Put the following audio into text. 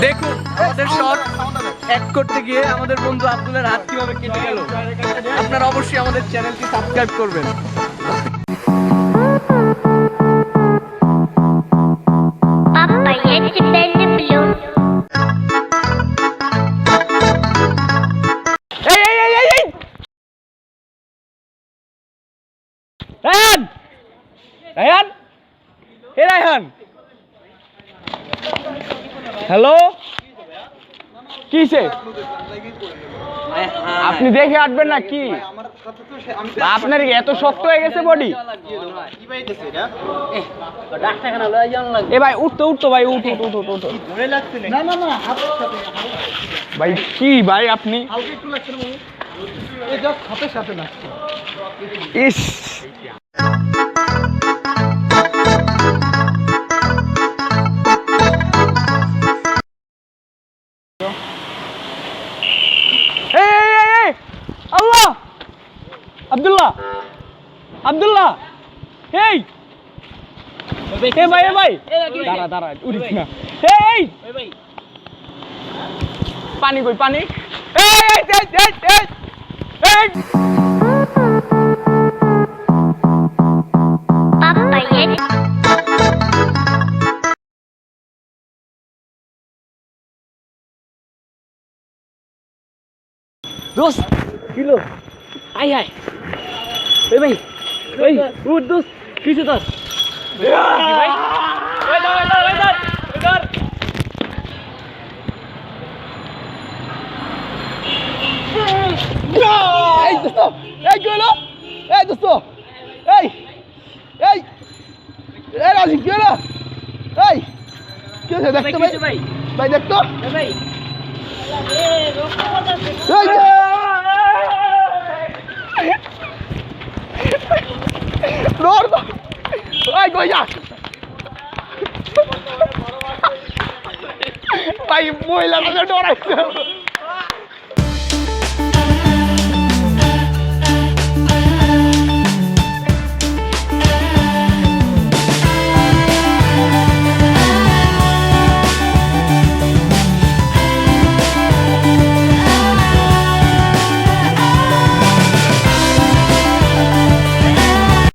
দেখুন আমাদের shot add করতে গিয়ে আমাদের বন্ধু আব্দুলের হাত কিভাবে কেটে গেল। আপনারা অবশ্যই আমাদের চ্যানেলটি সাবস্ক্রাইব করবেন। রায়হান, রায়হান, হে রায়হান, হ্যালো, কিসে আপনি দেখে আসবেন না কি? আপনার এত শক্ত হয়ে গেছে বডি? এ ভাই উঠতো উঠতো ভাই, উঠ উঠ উঠ উঠ। ভাই কি ভাই আপনি? ইস আল্লাহ, আব্দুল্লাহ, আব্দুল্লাহ, এই এ ভাই, এ ভাই দাঁড়া দাঁড়া, উঠিস না। এই পানি কই, পানি? দোস্ত কিলো আই হাই, ওই ভাই, ওই উঠ দোস্ত, কিছু তোর ভাই, ওই ধর ওই ধর ওই ধর ওই ধর। এই দোস্ত, এই কি হলো? এই দোস্ত, এই এই এই রাজি কি হলো? এই কি হয়েছে দেখতো ভাই? ভাই দেখতো ভাই, ভাই মহিলা ডরাইছে।